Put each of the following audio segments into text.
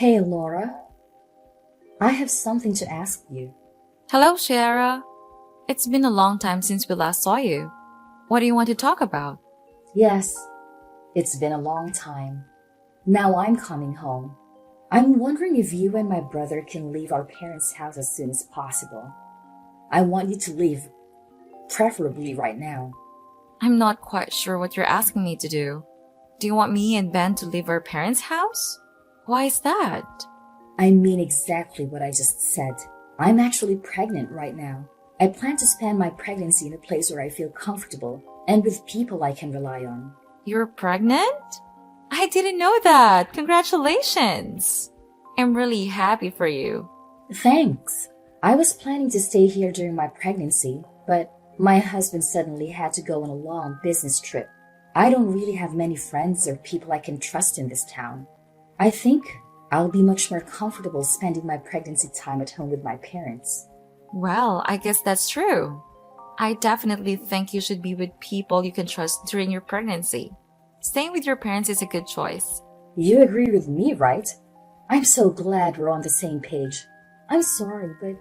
Hey, Laura, I have something to ask you. Hello, Shara. It's been a long time since we last saw you. What do you want to talk about? Yes, it's been a long time. Now I'm coming home. I'm wondering if you and my brother can leave our parents' house as soon as possible. I want you to leave, preferably right now. I'm not quite sure what you're asking me to do. Do you want me and Ben to leave our parents' house? Why is that? I mean exactly what I just said. I'm actually pregnant right now. I plan to spend my pregnancy in a place where I feel comfortable and with people I can rely on. You're pregnant? I didn't know that. Congratulations. I'm really happy for you. Thanks. I was planning to stay here during my pregnancy, but my husband suddenly had to go on a long business trip. I don't really have many friends or people I can trust in this town. I think I'll be much more comfortable spending my pregnancy time at home with my parents. Well, I guess that's true. I definitely think you should be with people you can trust during your pregnancy. Staying with your parents is a good choice. You agree with me, right? I'm so glad we're on the same page. I'm sorry, but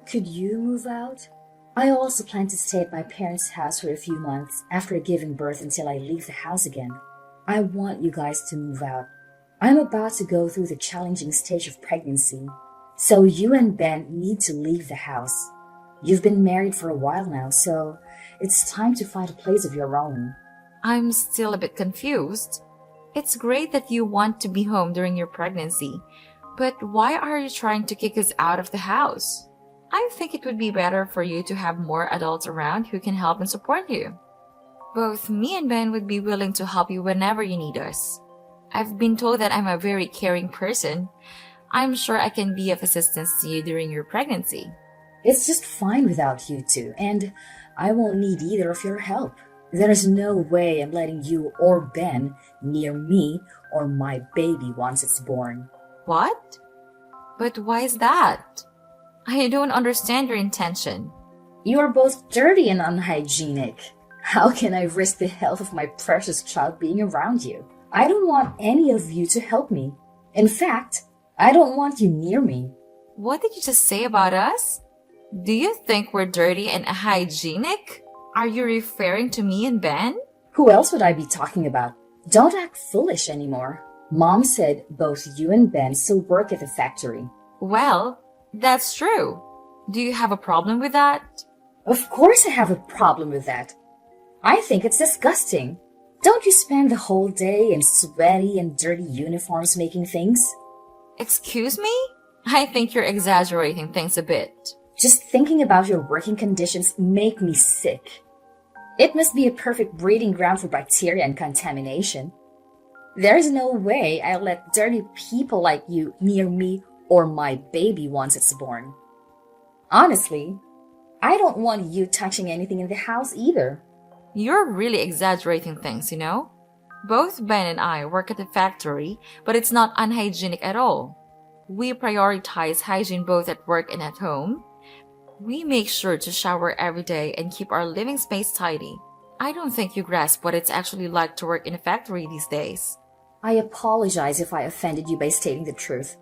could you move out? I also plan to stay at my parents' house for a few months after giving birth until I leave the house again. I want you guys to move out. I'm about to go through the challenging stage of pregnancy, so you and Ben need to leave the house. You've been married for a while now, so it's time to find a place of your own. I'm still a bit confused. It's great that you want to be home during your pregnancy, but why are you trying to kick us out of the house? I think it would be better for you to have more adults around who can help and support you. Both me and Ben would be willing to help you whenever you need us. I've been told that I'm a very caring person. I'm sure I can be of assistance to you during your pregnancy. It's just fine without you two, and I won't need either of your help. There's no way I'm letting you or Ben near me or my baby once it's born. What? But why is that? I don't understand your intention. You are both dirty and unhygienic. How can I risk the health of my precious child being around you? I don't want any of you to help me. In fact, I don't want you near me. What did you just say about us? Do you think we're dirty and hygienic? Are you referring to me and Ben? Who else would I be talking about? Don't act foolish anymore. Mom said both you and Ben still work at the factory. Well, that's true. Do you have a problem with that? Of course I have a problem with that. I think it's disgusting. Don't you spend the whole day in sweaty and dirty uniforms making things? Excuse me? I think you're exaggerating things a bit. Just thinking about your working conditions make me sick. It must be a perfect breeding ground for bacteria and contamination. There's no way I'll let dirty people like you near me or my baby once it's born. Honestly, I don't want you touching anything in the house either. You're really exaggerating things, you know? Both Ben and I work at the factory, but it's not unhygienic at all. We prioritize hygiene both at work and at home. We make sure to shower every day and keep our living space tidy. I don't think you grasp what it's actually like to work in a factory these days. I apologize if I offended you by stating the truth.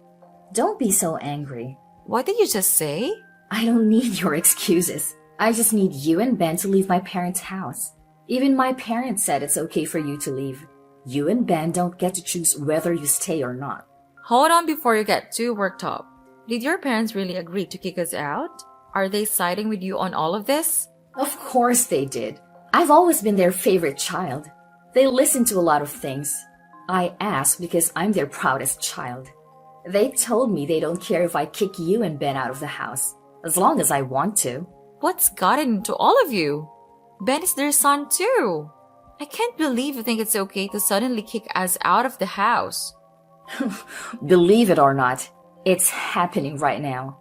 Don't be so angry. What did you just say? I don't need your excuses. I just need you and Ben to leave my parents' house. Even my parents said it's okay for you to leave. You and Ben don't get to choose whether you stay or not. Hold on before you get too worked up. Did your parents really agree to kick us out? Are they siding with you on all of this? Of course they did. I've always been their favorite child. They listen to a lot of things. I ask because I'm their proudest child. They told me they don't care if I kick you and Ben out of the house, as long as I want to. What's gotten into all of you? Ben is their son too. I can't believe you think it's okay to suddenly kick us out of the house. Believe it or not, it's happening right now.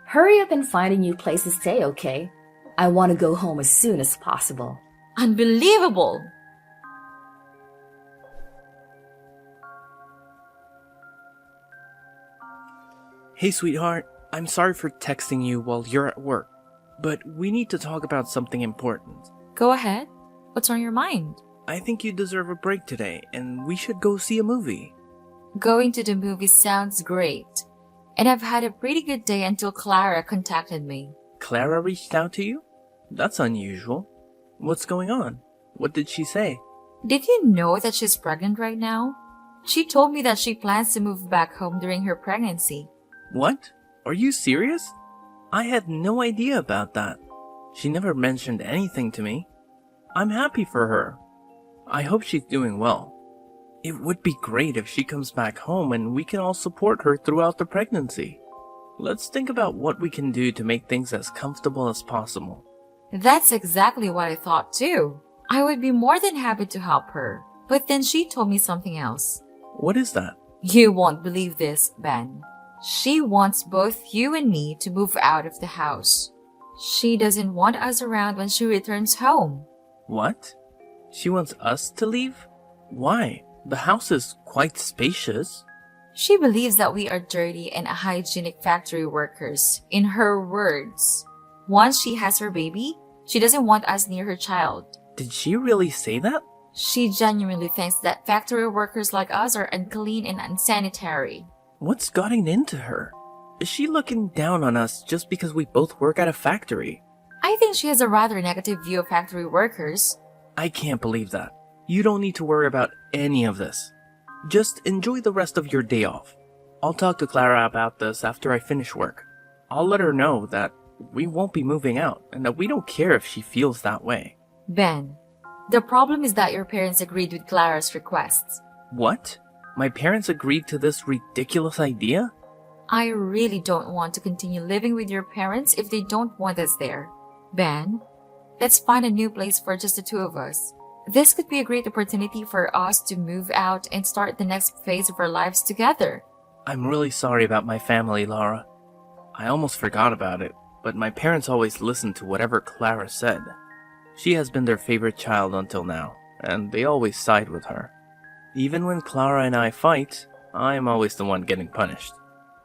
Hurry up and find a new place to stay, okay? I want to go home as soon as possible. Unbelievable! Hey, sweetheart. I'm sorry for texting you while you're at work, but we need to talk about something important. Go ahead. What's on your mind? I think you deserve a break today, and we should go see a movie. Going to the movies sounds great. And I've had a pretty good day until Clara contacted me. Clara reached out to you? That's unusual. What's going on? What did she say? Did you know that she's pregnant right now? She told me that she plans to move back home during her pregnancy. What? Are you serious? I had no idea about that. She never mentioned anything to me. I'm happy for her. I hope she's doing well. It would be great if she comes back home and we can all support her throughout the pregnancy. Let's think about what we can do to make things as comfortable as possible. That's exactly what I thought too. I would be more than happy to help her. But then she told me something else. What is that? You won't believe this, Ben. She wants both you and me to move out of the house. She doesn't want us around when she returns home. What? She wants us to leave? Why? The house is quite spacious. She believes that we are dirty and unhygienic factory workers, in her words. Once she has her baby, she doesn't want us near her child. Did she really say that? She genuinely thinks that factory workers like us are unclean and unsanitary. What's gotten into her? Is she looking down on us just because we both work at a factory? I think she has a rather negative view of factory workers. I can't believe that. You don't need to worry about any of this. Just enjoy the rest of your day off. I'll talk to Clara about this after I finish work. I'll let her know that we won't be moving out and that we don't care if she feels that way. Ben, the problem is that your parents agreed with Clara's requests. What? My parents agreed to this ridiculous idea? I really don't want to continue living with your parents if they don't want us there. Ben, let's find a new place for just the two of us. This could be a great opportunity for us to move out and start the next phase of our lives together. I'm really sorry about my family, Laura. I almost forgot about it, but my parents always listened to whatever Clara said. She has been their favorite child until now, and they always side with her. Even when Clara and I fight, I'm always the one getting punished.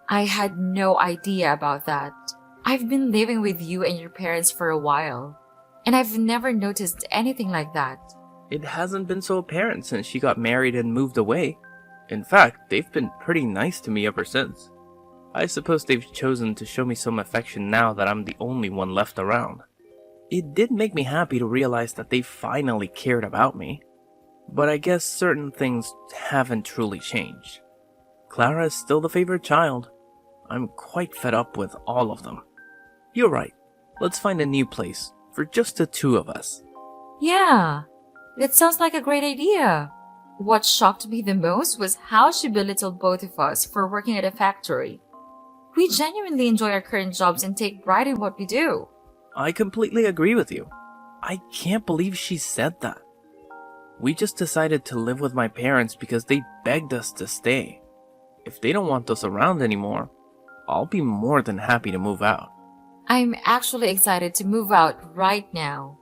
I had no idea about that. I've been living with you and your parents for a while, and I've never noticed anything like that. It hasn't been so apparent since she got married and moved away. In fact, they've been pretty nice to me ever since. I suppose they've chosen to show me some affection now that I'm the only one left around. It did make me happy to realize that they finally cared about me. But I guess certain things haven't truly changed. Clara is still the favorite child. I'm quite fed up with all of them. You're right. Let's find a new place for just the two of us. Yeah, that sounds like a great idea. What shocked me the most was how she belittled both of us for working at a factory. We genuinely enjoy our current jobs and take pride in what we do. I completely agree with you. I can't believe she said that. We just decided to live with my parents because they begged us to stay. If they don't want us around anymore, I'll be more than happy to move out. I'm actually excited to move out right now.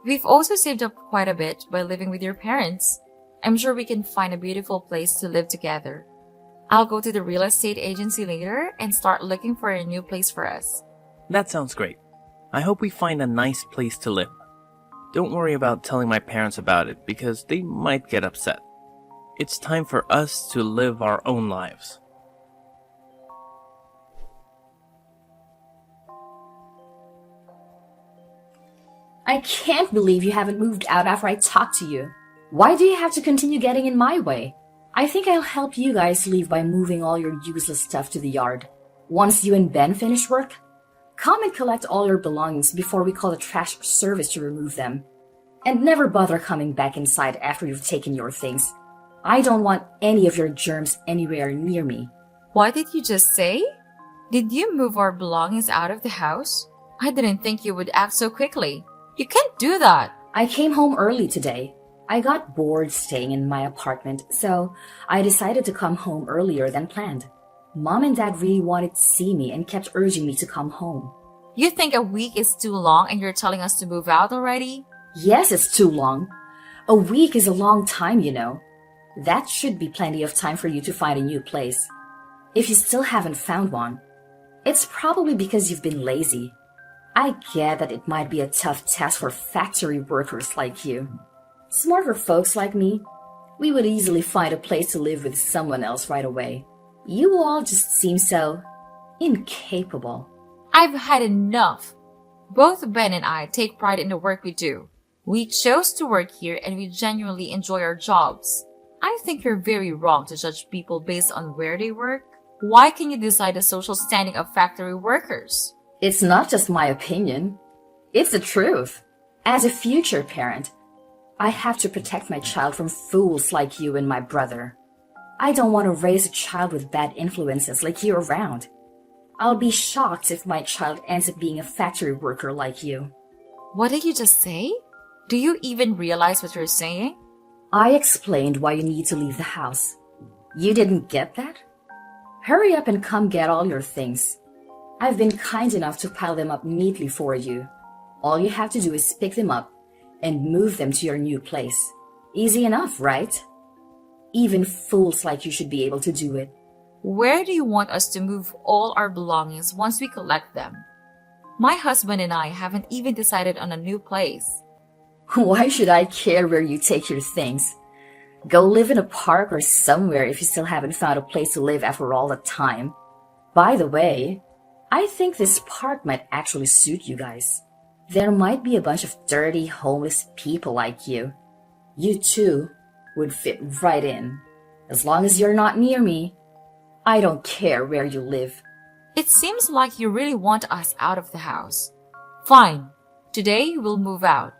We've also saved up quite a bit by living with your parents. I'm sure we can find a beautiful place to live together. I'll go to the real estate agency later and start looking for a new place for us. That sounds great. I hope we find a nice place to live. Don't worry about telling my parents about it because they might get upset. It's time for us to live our own lives. I can't believe you haven't moved out after I talked to you. Why do you have to continue getting in my way? I think I'll help you guys leave by moving all your useless stuff to the yard. Once you and Ben finish work, come and collect all your belongings before we call the trash service to remove them. And never bother coming back inside after you've taken your things. I don't want any of your germs anywhere near me. What did you just say? Did you move our belongings out of the house? I didn't think you would act so quickly. You can't do that. I came home early today. I got bored staying in my apartment, so I decided to come home earlier than planned. Mom and Dad really wanted to see me and kept urging me to come home. You think a week is too long and you're telling us to move out already? Yes, it's too long. A week is a long time, you know. That should be plenty of time for you to find a new place. If you still haven't found one, it's probably because you've been lazy. I get that it might be a tough task for factory workers like you. Smarter folks like me, We would easily find a place to live with someone else right away. You all just seem so incapable. I've had enough. Both Ben and I take pride in the work we do. We chose to work here and we genuinely enjoy our jobs. I think you're very wrong to judge people based on where they work. Why can you decide the social standing of factory workers? It's not just my opinion. It's the truth. As a future parent, I have to protect my child from fools like you and my brother. I don't want to raise a child with bad influences like you around. I'll be shocked if my child ends up being a factory worker like you. What did you just say? Do you even realize what you're saying? I explained why you need to leave the house. You didn't get that? Hurry up and come get all your things. I've been kind enough to pile them up neatly for you. All you have to do is pick them up and move them to your new place. Easy enough, right? Even fools like you should be able to do it. Where do you want us to move all our belongings once we collect them? My husband and I haven't even decided on a new place. Why should I care where you take your things? Go live in a park or somewhere if you still haven't found a place to live after all that time. By the way, I think this park might actually suit you guys. There might be a bunch of dirty, homeless people like you. You too would fit right in. As long as you're not near me, I don't care where you live. It seems like you really want us out of the house. Fine. Today we'll move out.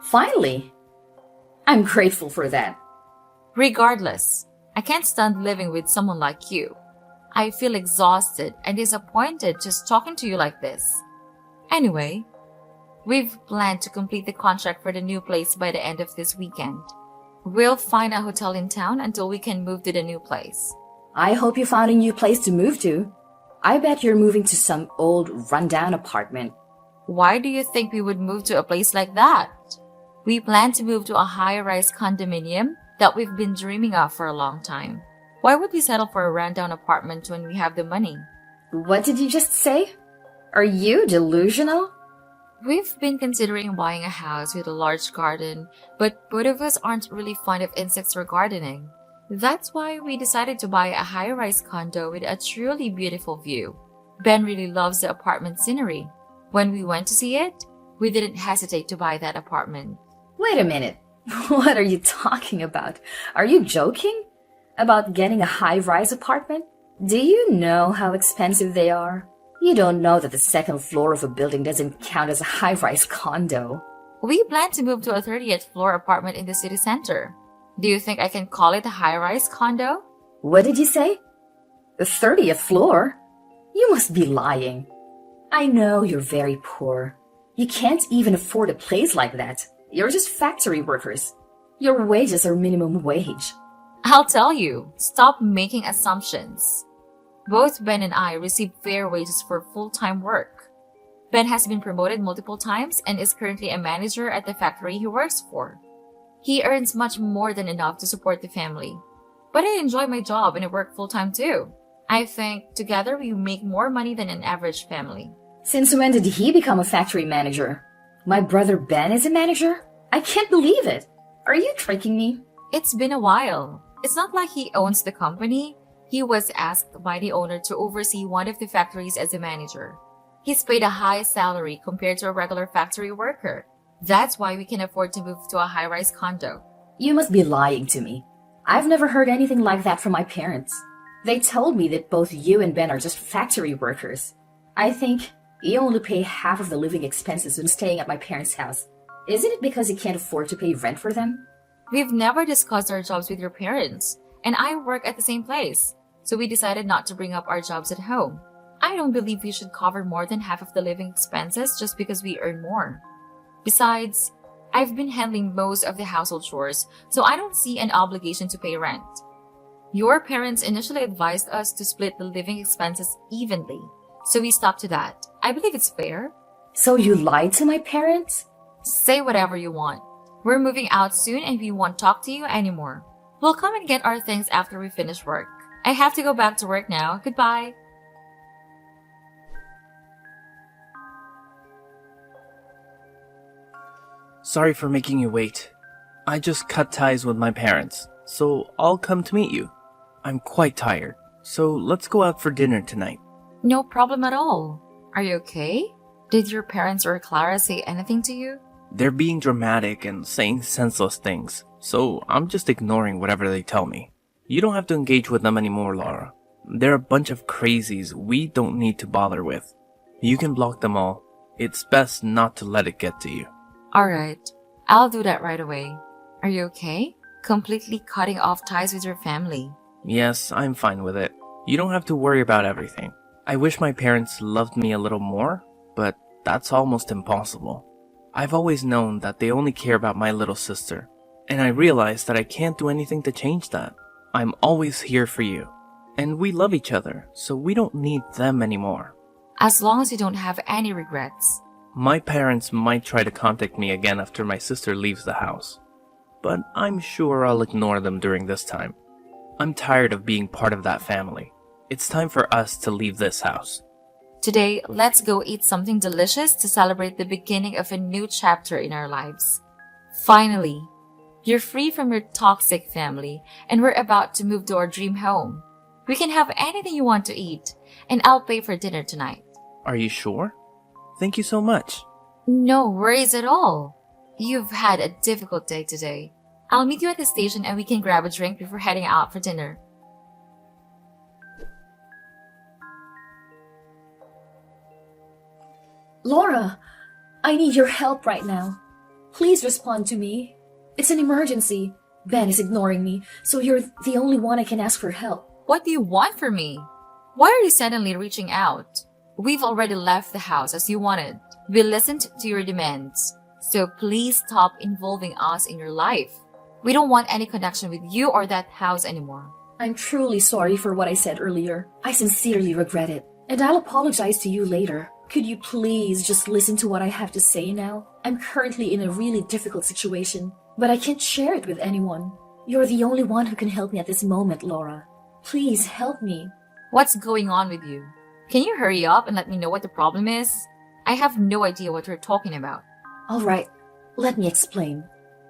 Finally. I'm grateful for that. Regardless, I can't stand living with someone like you. I feel exhausted and disappointed just talking to you like this. Anyway, we've planned to complete the contract for the new place by the end of this weekend. We'll find a hotel in town until we can move to the new place. I hope you found a new place to move to. I bet you're moving to some old, rundown apartment. Why do you think we would move to a place like that? We plan to move to a high-rise condominium that we've been dreaming of for a long time. Why would we settle for a rundown apartment when we have the money? What did you just say? Are you delusional? We've been considering buying a house with a large garden, but both of us aren't really fond of insects or gardening. That's why we decided to buy a high-rise condo with a truly beautiful view. Ben really loves the apartment scenery. When we went to see it, we didn't hesitate to buy that apartment. Wait a minute. What are you talking about? Are you joking? About getting a high-rise apartment? Do you know how expensive they are? You don't know that the second floor of a building doesn't count as a high-rise condo. We plan to move to a 30th floor apartment in the city center. Do you think I can call it a high-rise condo? What did you say? The 30th floor? You must be lying. I know you're very poor. You can't even afford a place like that. You're just factory workers. Your wages are minimum wage. I'll tell you, stop making assumptions. Both Ben and I receive fair wages for full-time work. Ben has been promoted multiple times and is currently a manager at the factory he works for. He earns much more than enough to support the family. But I enjoy my job and I work full-time too. I think together we make more money than an average family. Since when did he become a factory manager? My brother Ben is a manager? I can't believe it. Are you tricking me? It's been a while. It's not like he owns the company. He was asked by the owner to oversee one of the factories as a manager. He's paid a high salary compared to a regular factory worker. That's why we can afford to move to a high-rise condo. You must be lying to me. I've never heard anything like that from my parents. They told me that both you and Ben are just factory workers. I think you only pay half of the living expenses when staying at my parents' house. Isn't it because you can't afford to pay rent for them? We've never discussed our jobs with your parents, and I work at the same place, so we decided not to bring up our jobs at home. I don't believe we should cover more than half of the living expenses just because we earn more. Besides, I've been handling most of the household chores, so I don't see an obligation to pay rent. Your parents initially advised us to split the living expenses evenly, so we stuck to that. I believe it's fair. So you lied to my parents? Say whatever you want. We're moving out soon and we won't talk to you anymore. We'll come and get our things after we finish work. I have to go back to work now. Goodbye. Sorry for making you wait. I just cut ties with my parents. so I'll come to meet you. I'm quite tired, so let's go out for dinner tonight. No problem at all. Are you okay? Did your parents or Clara say anything to you? They're being dramatic and saying senseless things, so I'm just ignoring whatever they tell me. You don't have to engage with them anymore, Laura. They're a bunch of crazies we don't need to bother with. You can block them all. It's best not to let it get to you. Alright, I'll do that right away. Are you okay? Completely cutting off ties with your family. Yes, I'm fine with it. You don't have to worry about everything. I wish my parents loved me a little more, but that's almost impossible. I've always known that they only care about my little sister, and I realize that I can't do anything to change that. I'm always here for you, and we love each other, so we don't need them anymore. As long as you don't have any regrets. My parents might try to contact me again after my sister leaves the house, but I'm sure I'll ignore them during this time. I'm tired of being part of that family. It's time for us to leave this house. Today, let's go eat something delicious to celebrate the beginning of a new chapter in our lives. Finally, you're free from your toxic family, and we're about to move to our dream home. We can have anything you want to eat, and I'll pay for dinner tonight. Are you sure? Thank you so much. No worries at all. You've had a difficult day today. I'll meet you at the station and we can grab a drink before heading out for dinner. Laura, I need your help right now. Please respond to me. It's an emergency. Ben is ignoring me, so you're the only one I can ask for help. What do you want from me? Why are you suddenly reaching out? We've already left the house as you wanted. We listened to your demands. So please stop involving us in your life. We don't want any connection with you or that house anymore. I'm truly sorry for what I said earlier. I sincerely regret it, and I'll apologize to you later. Could you please just listen to what I have to say now? I'm currently in a really difficult situation, but I can't share it with anyone. You're the only one who can help me at this moment, Laura. Please help me. What's going on with you? Can you hurry up and let me know what the problem is? I have no idea what you're talking about. All right, let me explain.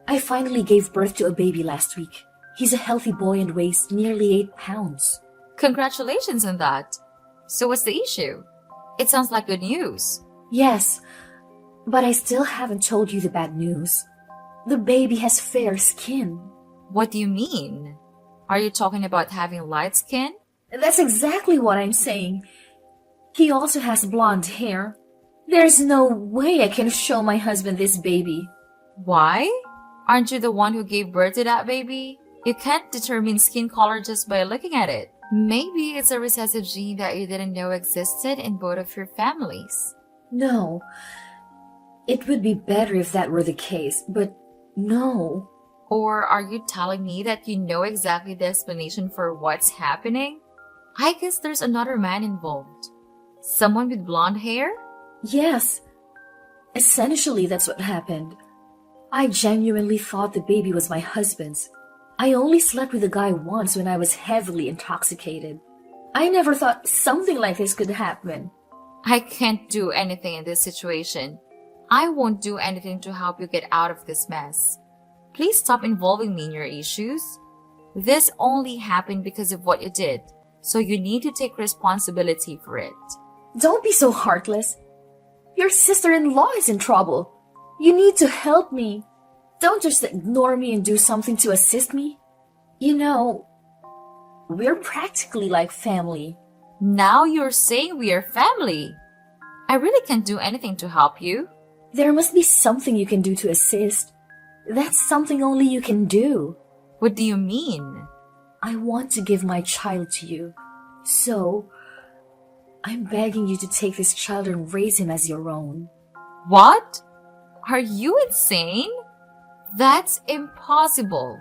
I finally gave birth to a baby last week. He's a healthy boy and weighs nearly 8 pounds. Congratulations on that. So what's the issue? It sounds like good news. Yes, but I still haven't told you the bad news. The baby has fair skin. What do you mean? Are you talking about having light skin? That's exactly what I'm saying. He also has blonde hair. There's no way I can show my husband this baby. Why? Aren't you the one who gave birth to that baby? You can't determine skin color just by looking at it. Maybe it's a recessive gene that you didn't know existed in both of your families. No. It would be better if that were the case, but no. Or are you telling me that you know exactly the explanation for what's happening? I guess there's another man involved. Someone with blonde hair? Yes. Essentially, that's what happened. I genuinely thought the baby was my husband's. I only slept with the guy once when I was heavily intoxicated. I never thought something like this could happen. I can't do anything in this situation. I won't do anything to help you get out of this mess. Please stop involving me in your issues. This only happened because of what you did, so you need to take responsibility for it. Don't be so heartless. Your sister-in-law is in trouble. You need to help me. Don't just ignore me and do something to assist me. You know, we're practically like family. Now you're saying we are family. I really can't do anything to help you. There must be something you can do to assist. That's something only you can do. What do you mean? I want to give my child to you. So, I'm begging you to take this child and raise him as your own. What? Are you insane? That's impossible.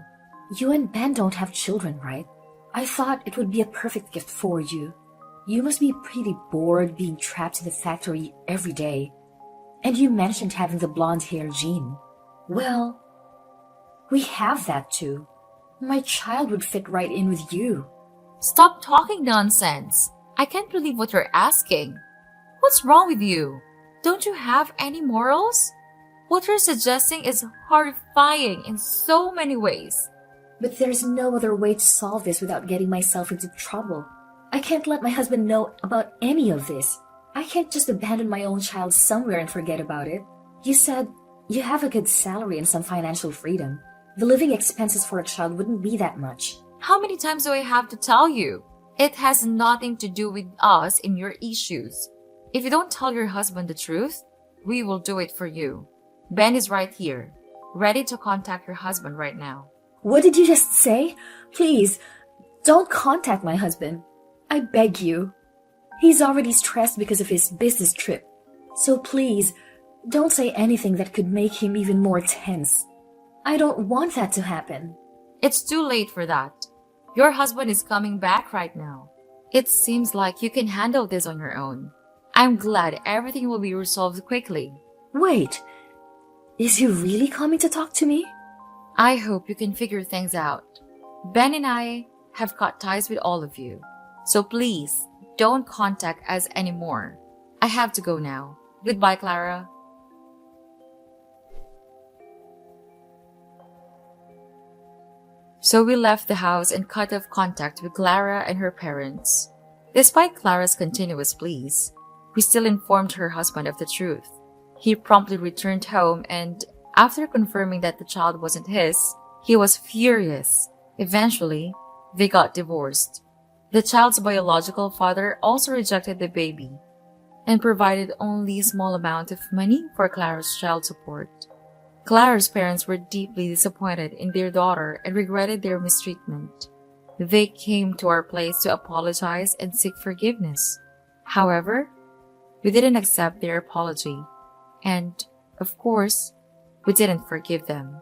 You and Ben don't have children, right? I thought it would be a perfect gift for you. You must be pretty bored being trapped in the factory every day. And you mentioned having the blonde hair gene. Well, we have that too. My child would fit right in with you. Stop talking nonsense. I can't believe what you're asking. What's wrong with you? Don't you have any morals? What you're suggesting is horrifying in so many ways. But there's no other way to solve this without getting myself into trouble. I can't let my husband know about any of this. I can't just abandon my own child somewhere and forget about it. You said you have a good salary and some financial freedom. The living expenses for a child wouldn't be that much. How many times do I have to tell you? It has nothing to do with us and your issues. If you don't tell your husband the truth, we will do it for you. Ben is right here, ready to contact your husband right now. What did you just say? Please, don't contact my husband. I beg you. He's already stressed because of his business trip. So please, don't say anything that could make him even more tense. I don't want that to happen. It's too late for that. Your husband is coming back right now. It seems like you can handle this on your own. I'm glad everything will be resolved quickly. Wait, is he really coming to talk to me? I hope you can figure things out. Ben and I have cut ties with all of you. So please, don't contact us anymore. I have to go now. Goodbye, Clara. So we left the house and cut off contact with Clara and her parents. Despite Clara's continuous pleas, we still informed her husband of the truth. He promptly returned home and, after confirming that the child wasn't his, he was furious. Eventually, they got divorced. The child's biological father also rejected the baby and provided only a small amount of money for Clara's child support. Clara's parents were deeply disappointed in their daughter and regretted their mistreatment. They came to our place to apologize and seek forgiveness. However, we didn't accept their apology, and, of course, we didn't forgive them.